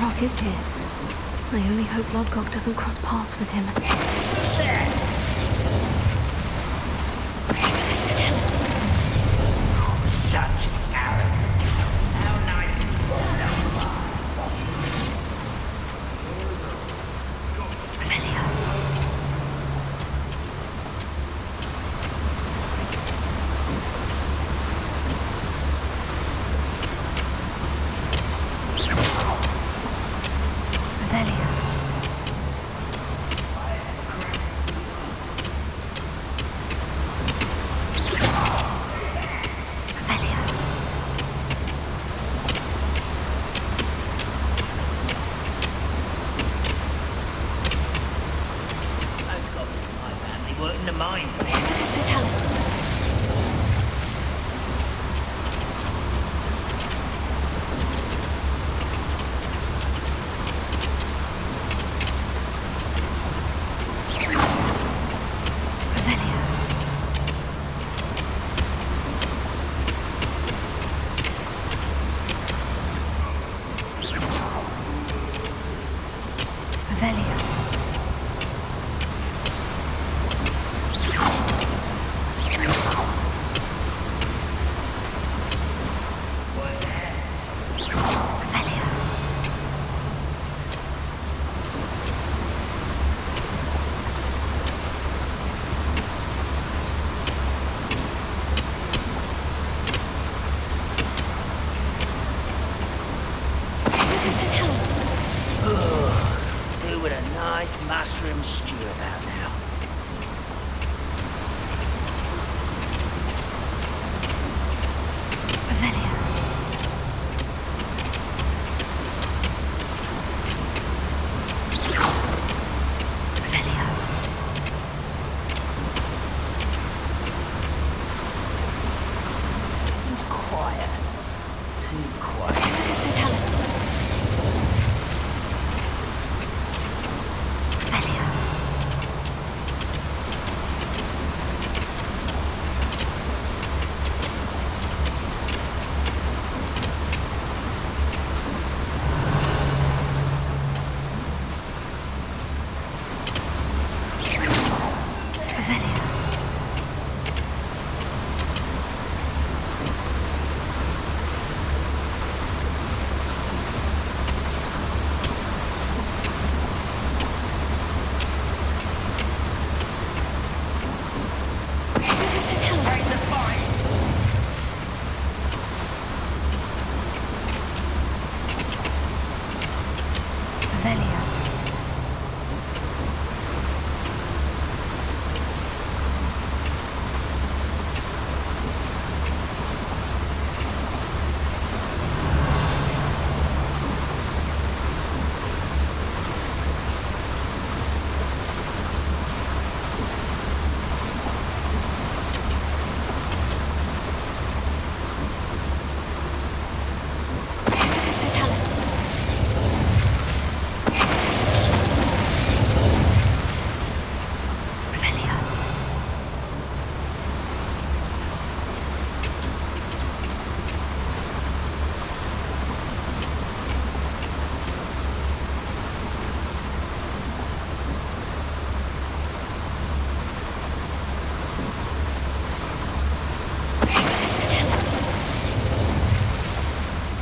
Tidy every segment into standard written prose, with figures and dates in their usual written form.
rock is here. I only hope Lodgok doesn't cross paths with him. Such arrogance. How nice of you. Revelio. Revelio. Those goblins in my family work in the mines, man. Mr. Tallis. Revelio. Revelio. Revelio. Mr. Tallis. Do with a nice mushroom stew about now. Revelio. Revelio. Seems quiet. Too quiet. Mr. Tallis. Revelio. Revelio. Mr. Tallis. Ready to fight. Revelio. Mr. Tallis. Revelio. Mr. Tallis.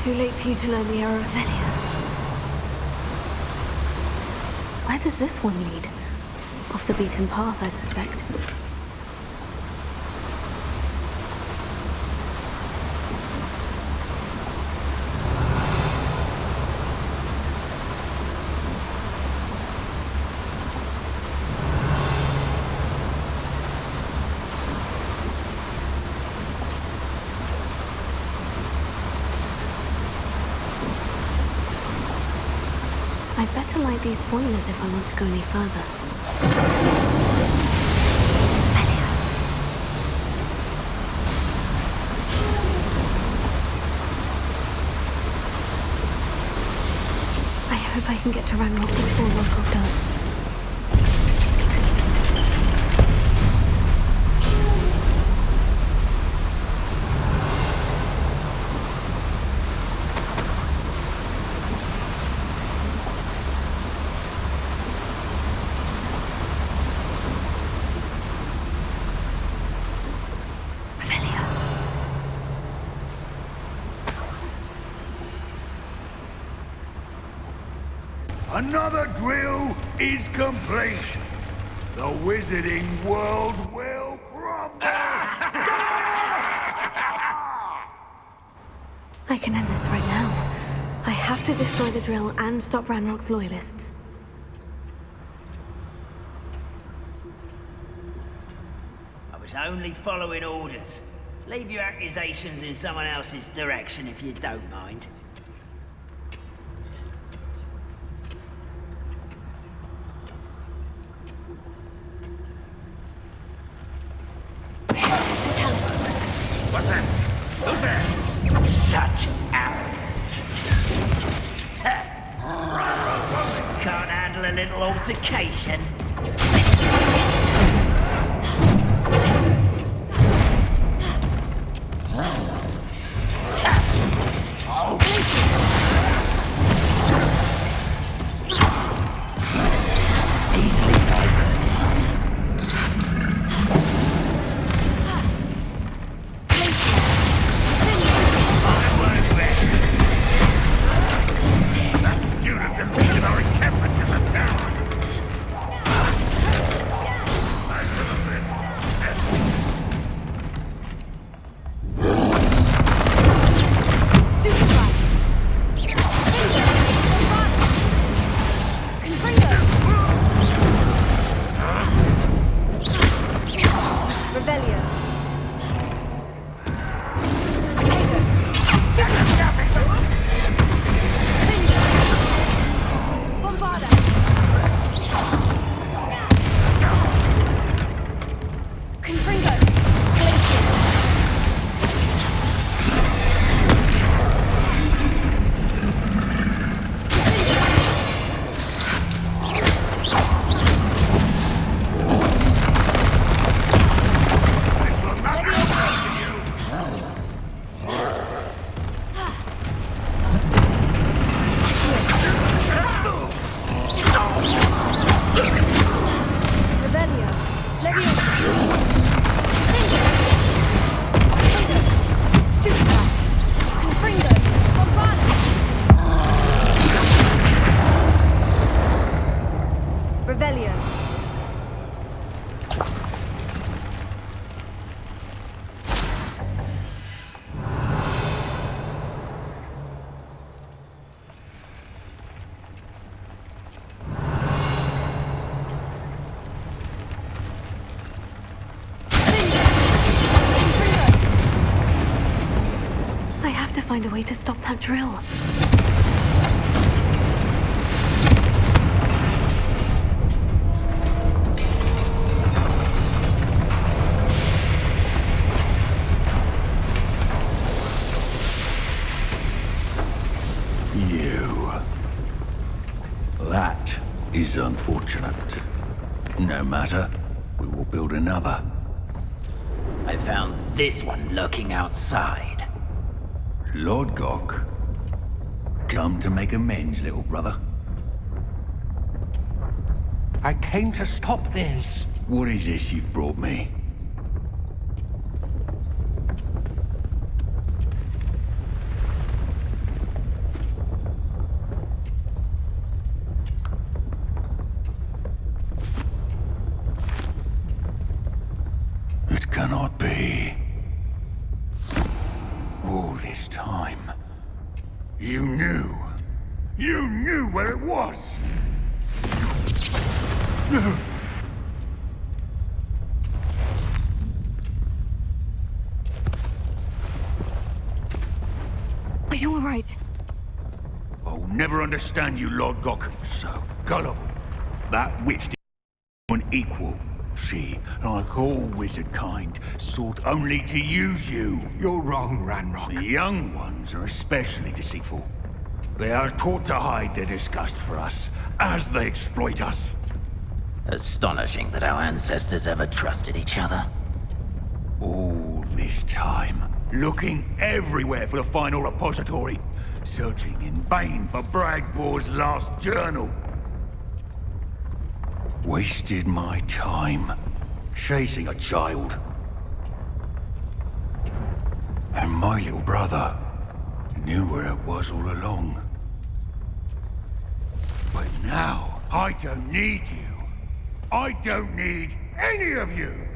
Too late for you to learn the error of Revelio. Where does this one lead? Off the beaten path, I suspect. I'd better light these boilers if I want to go any further. Revelio. I hope I can get to Ranrock before Lodgok does. Another drill is complete. The wizarding world will crumble. I can end this right now. I have to destroy the drill and stop Ranrock's loyalists. I was only following orders. Leave your accusations in someone else's direction if you don't mind. What's that? Who's there? Such arrogance. Can't handle a little altercation. Easily diverted. That student defeated our encampment in the tower. Find a way to stop that drill. You. That is unfortunate. No matter, we will build another. I found this one lurking outside. Lodgok, come to make amends, little brother. I came to stop this. What is this you've brought me? It cannot be. All this time, you knew where it was! Are you all right? I'll never understand you, Lodgok. So gullible. That witch didn't equal. She, like all wizard kind, sought only to use you. You're wrong, Ranrock. The young ones are especially deceitful. They are taught to hide their disgust for us, as they exploit us. Astonishing that our ancestors ever trusted each other. All this time, looking everywhere for the final repository, searching in vain for Bragbor's last journal. Wasted my time, chasing a child. And my little brother knew where it was all along. But now, I don't need you. I don't need any of you.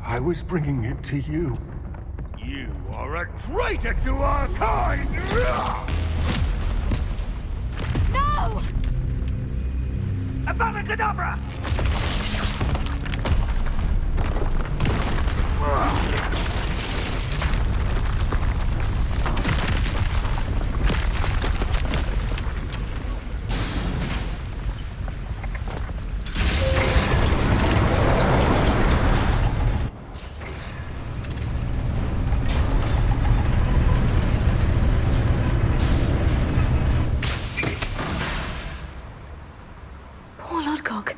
I was bringing it to you. You are a traitor to our kind! No! Avada Kedavra! Poor Lodgok.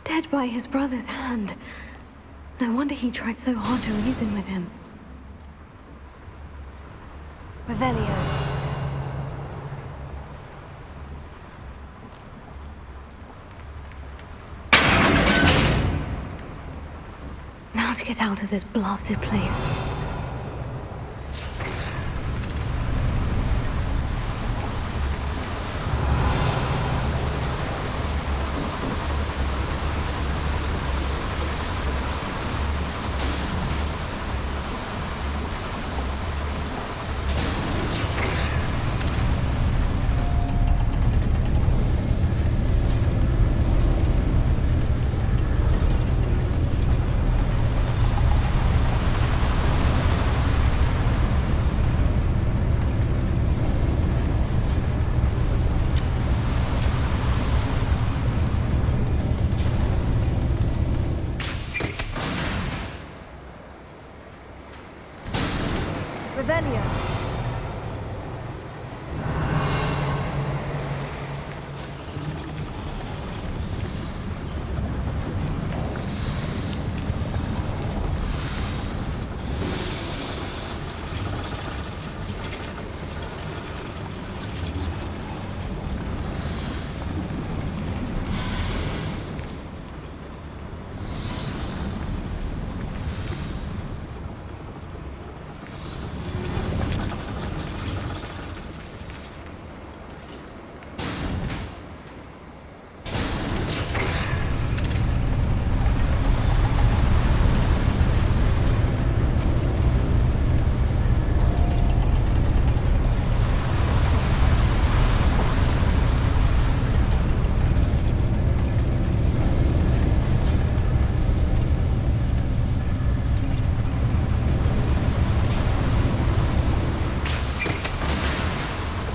Dead by his brother's hand. No wonder he tried so hard to reason with him. Revelio. Now to get out of this blasted place. Revelio.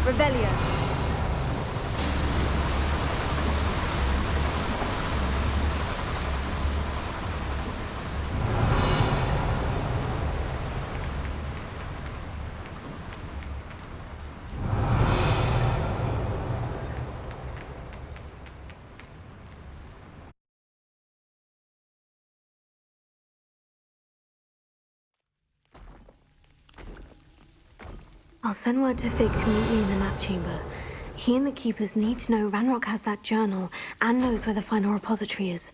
Revelio. I'll send word to Fig to meet me in the map chamber. He and the Keepers need to know Ranrock has that journal and knows where the final repository is.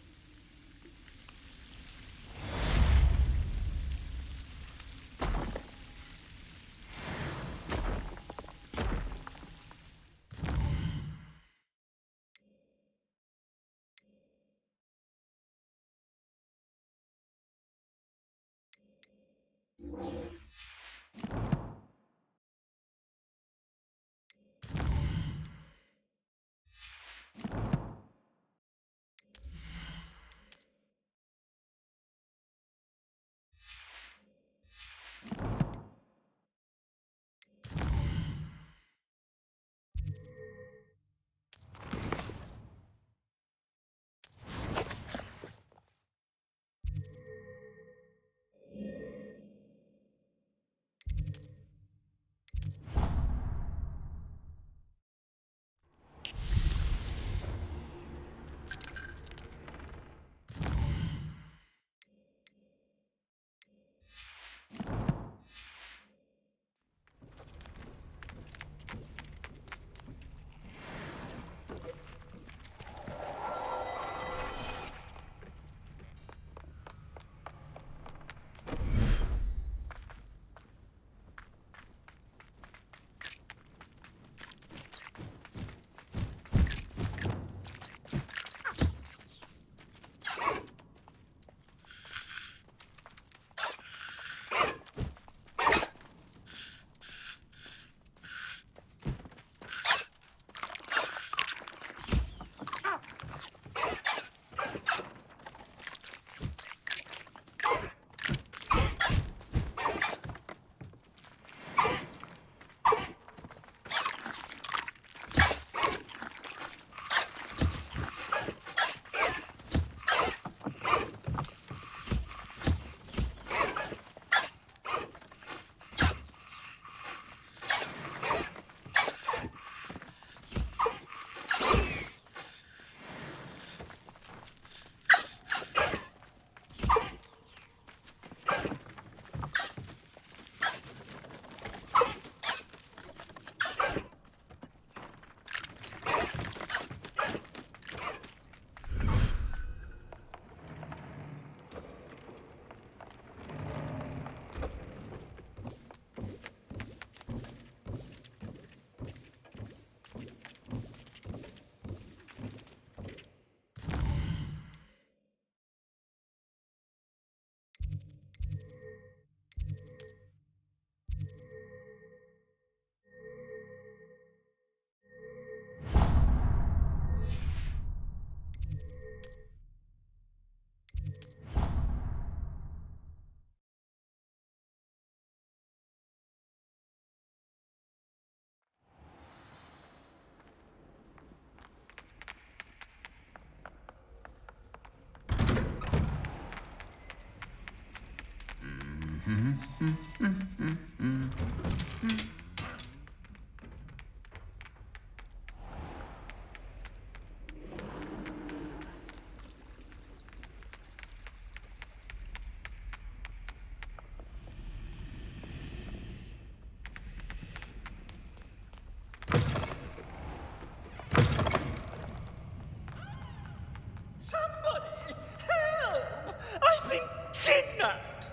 Somebody! Help! I've been kidnapped!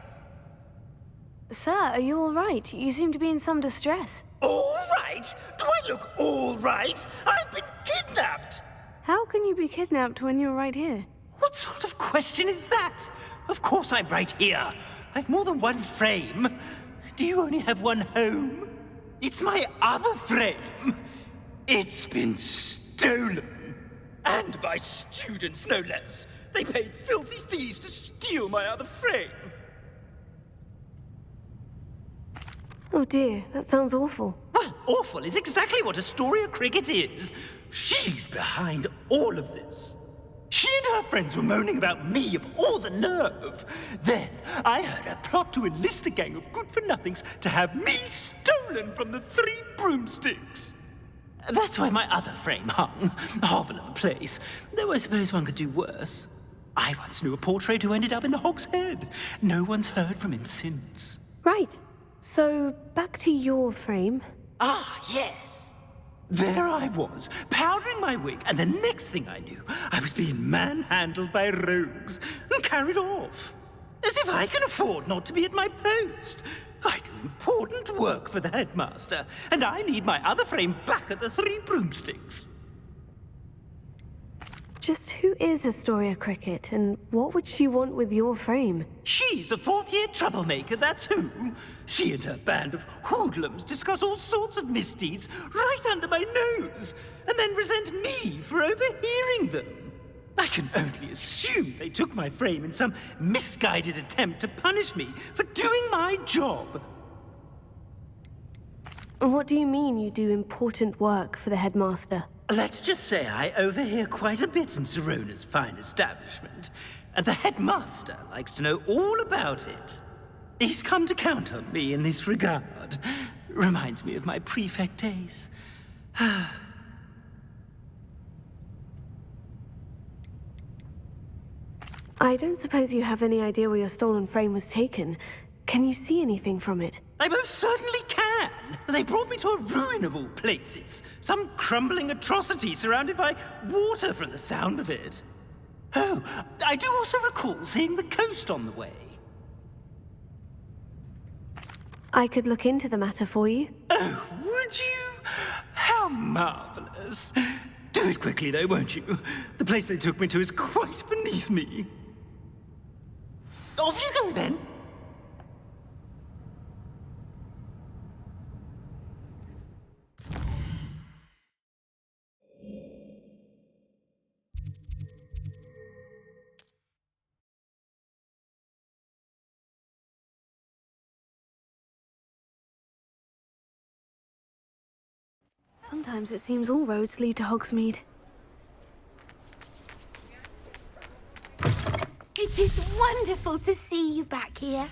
Sir, are you all right? You seem to be in some distress. All right? Do I look all right? I've been kidnapped! How can you be kidnapped when you're right here? What sort of question is that? Of course I'm right here. I've more than one frame. Do you only have one home? It's my other frame. It's been stolen. And by students, no less. They paid filthy thieves to steal my other frame. Oh dear, that sounds awful. Well, awful is exactly what Astoria Cricket is. She's behind all of this. She and her friends were moaning about me of all the nerve. Then I heard her plot to enlist a gang of good-for-nothings to have me stolen from the Three Broomsticks. That's why my other frame hung. A hovel of a place. Though I suppose one could do worse. I once knew a portrait who ended up in the Hog's Head. No one's heard from him since. Right. So, back to your frame. Ah, yes. There I was, powdering my wig, and the next thing I knew, I was being manhandled by rogues and carried off. As if I can afford not to be at my post. I do important work for the headmaster, and I need my other frame back at the Three Broomsticks. Just who is Astoria Cricket, and what would she want with your frame? She's a fourth-year troublemaker, that's who. She and her band of hoodlums discuss all sorts of misdeeds right under my nose, and then resent me for overhearing them. I can only assume they took my frame in some misguided attempt to punish me for doing my job. What do you mean you do important work for the headmaster? Let's just say I overhear quite a bit in Serona's fine establishment, and the headmaster likes to know all about it. He's come to count on me in this regard. Reminds me of my prefect days. I don't suppose you have any idea where your stolen frame was taken. Can you see anything from it? I most certainly can. They brought me to a ruin of all places. Some crumbling atrocity surrounded by water from the sound of it. Oh, I do also recall seeing the coast on the way. I could look into the matter for you. Oh, would you? How marvelous. Do it quickly, though, won't you? The place they took me to is quite beneath me. Off you go, then. Sometimes it seems all roads lead to Hogsmeade. It is wonderful to see you back here.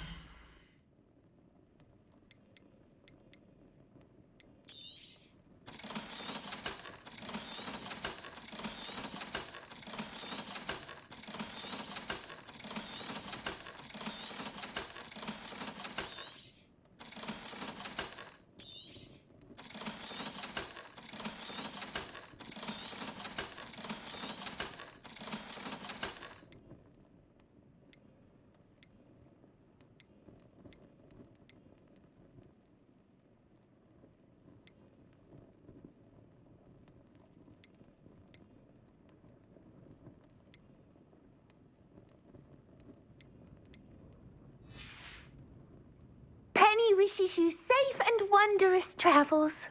Penny wishes you safe and wondrous travels.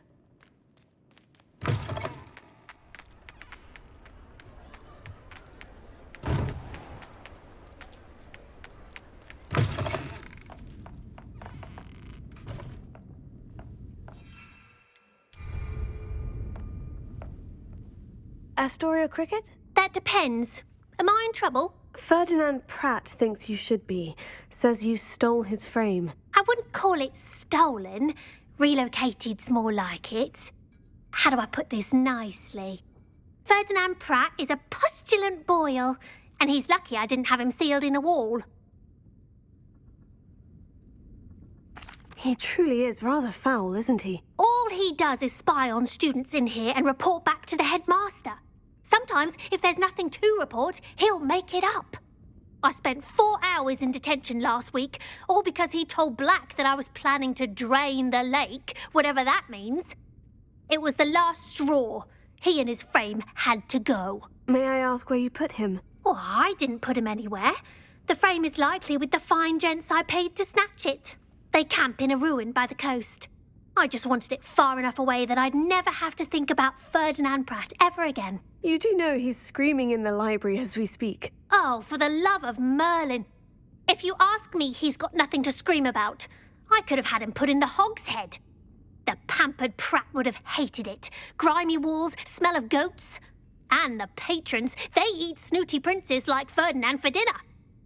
Astoria Cricket? That depends. Am I in trouble? Ferdinand Pratt thinks you should be. Says you stole his frame. I wouldn't call it stolen. Relocated's more like it. How do I put this nicely? Ferdinand Pratt is a postulant boil, and he's lucky I didn't have him sealed in a wall. He truly is rather foul, isn't he? All he does is spy on students in here and report back to the headmaster. Sometimes, if there's nothing to report, he'll make it up. I spent 4 hours in detention last week, all because he told Black that I was planning to drain the lake, whatever that means. It was the last straw. He and his frame had to go. May I ask where you put him? Oh, I didn't put him anywhere. The frame is likely with the fine gents I paid to snatch it. They camp in a ruin by the coast. I just wanted it far enough away that I'd never have to think about Ferdinand Pratt ever again. You do know he's screaming in the library as we speak. Oh, for the love of Merlin. If you ask me, he's got nothing to scream about. I could have had him put in the hogshead. The pampered Pratt would have hated it. Grimy walls, smell of goats. And the patrons, they eat snooty princes like Ferdinand for dinner.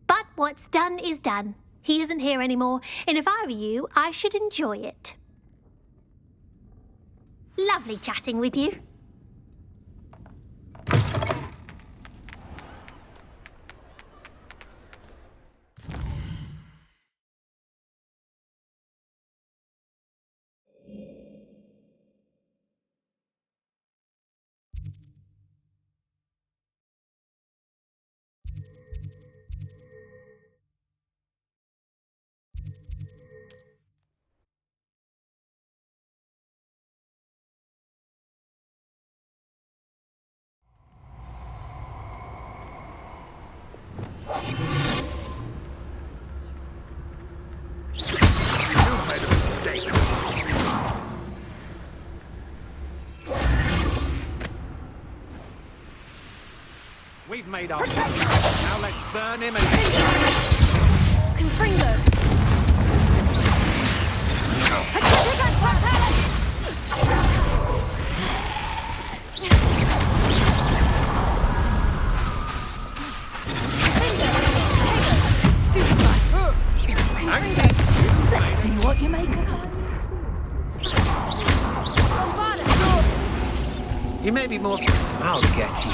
But what's done is done. He isn't here anymore, and if I were you, I should enjoy it. Lovely chatting with you. We've made our point. Now let's burn him and... Confringo! Let's see what you make of it. You may be more... I'll get you.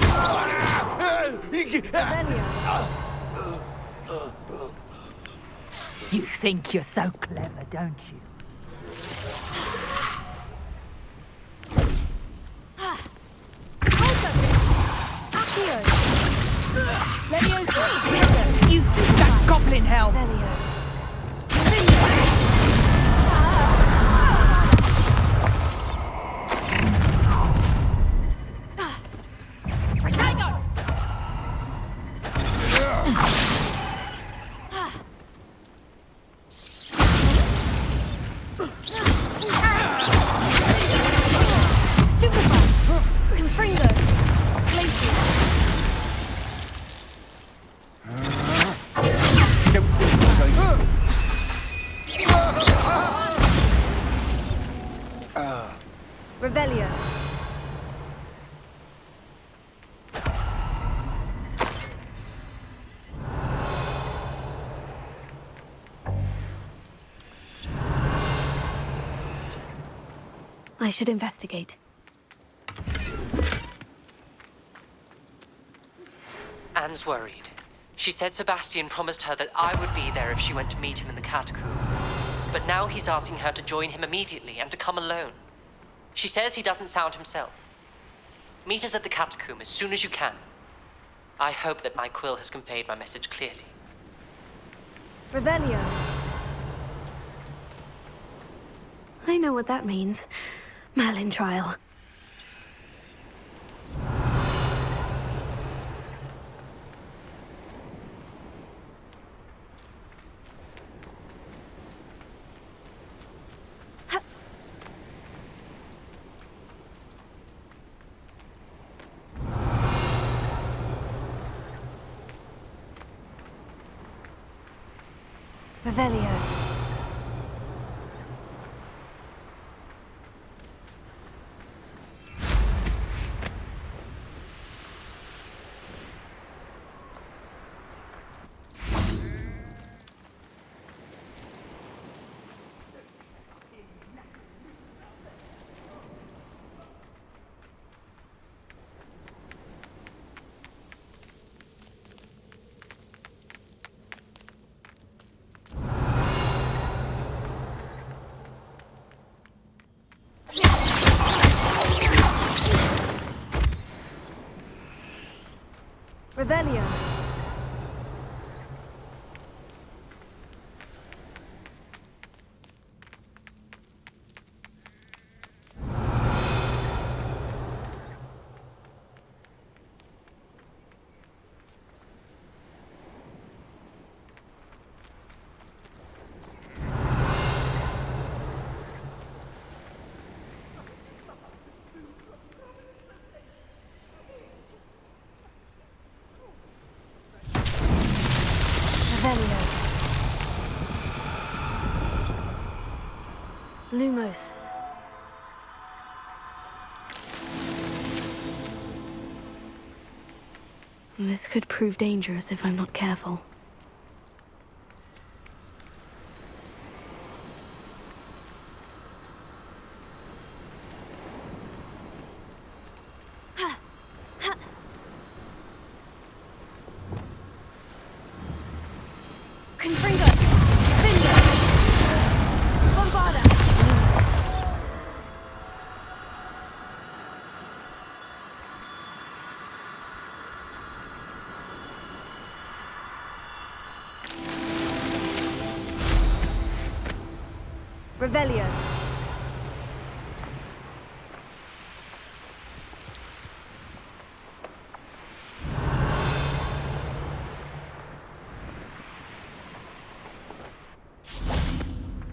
You think you're so clever, don't you? You still got goblin hell. Revelio. I should investigate. Anne's worried. She said Sebastian promised her that I would be there if she went to meet him in the catacomb. But now he's asking her to join him immediately and to come alone. She says he doesn't sound himself. Meet us at the catacomb as soon as you can. I hope that my quill has conveyed my message clearly. Revelio. I know what that means. Merlin trial. Revelio. Revelio. Lumos. This could prove dangerous if I'm not careful. Revelio.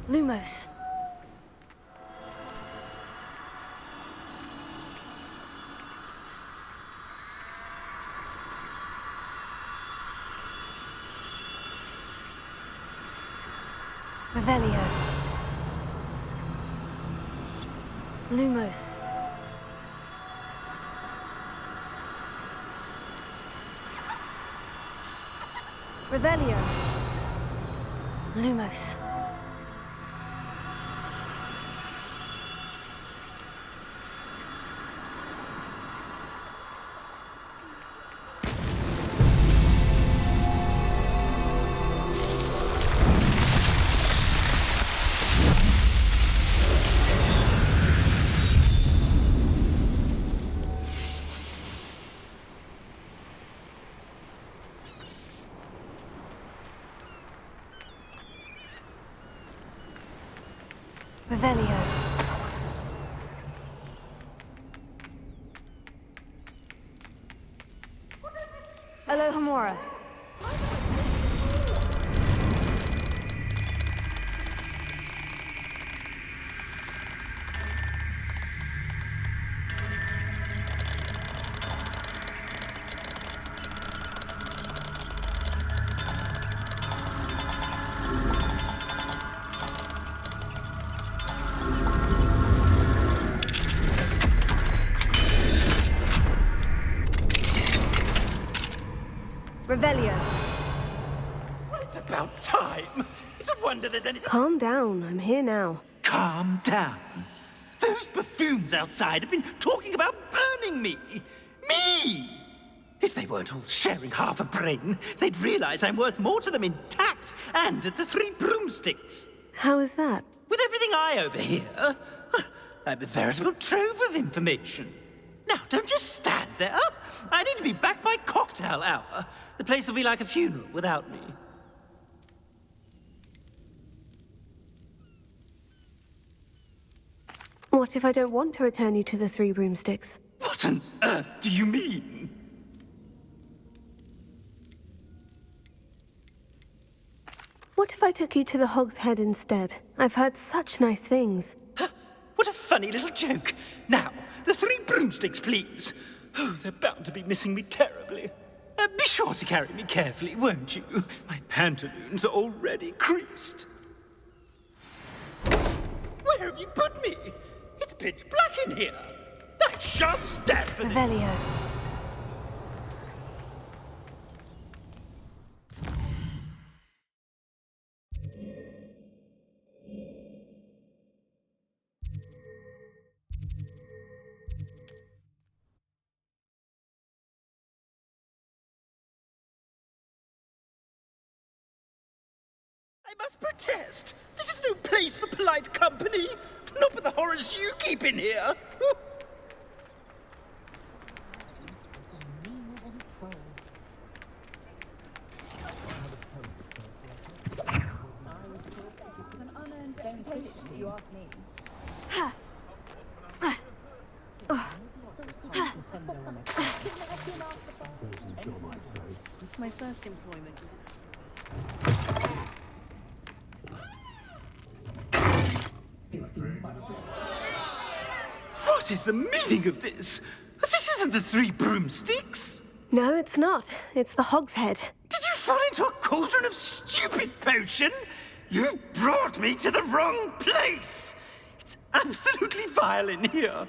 Lumos. Revelio. Lumos. Revelio. Lumos. Revelio. Alohomora. Revelio. Well, it's about time. It's a wonder there's anything... Calm down, I'm here now. Calm down. Those buffoons outside have been talking about burning me. Me! If they weren't all sharing half a brain, they'd realize I'm worth more to them intact and at the Three Broomsticks. How is that? With everything I overhear, I'm a veritable trove of information. Now, don't just stand there. I need to be back by cocktail hour. The place will be like a funeral without me. What if I don't want to return you to the Three Broomsticks? What on earth do you mean? What if I took you to the Hog's Head instead? I've heard such nice things. What a funny little joke. Now, the Three Broomsticks, please. Oh, they're bound to be missing me terribly. Be sure to carry me carefully, won't you? My pantaloons are already creased. Where have you put me? It's pitch black in here. I shan't stand for this. Revelio. I must protest. This is no place for polite company. Not with the horrors you keep in here. My first employment. What is the meaning of this? This isn't the Three Broomsticks! No, it's not. It's the Hogshead. Did you fall into a cauldron of stupid potion? You've brought me to the wrong place! It's absolutely vile in here.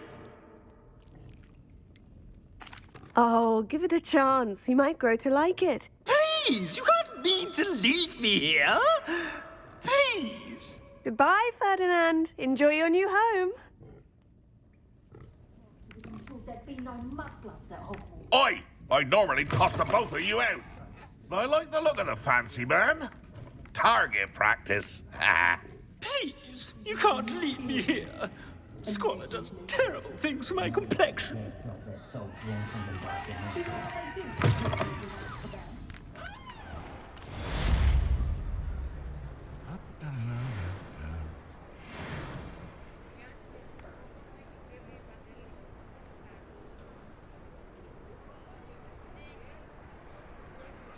Oh, give it a chance. You might grow to like it. Please, you can't mean to leave me here. Please. Goodbye, Ferdinand. Enjoy your new home. I'd normally toss the both of you out. But I like the look of the fancy man. Target practice. Please, you can't leave me here. Squalor does terrible things to my complexion.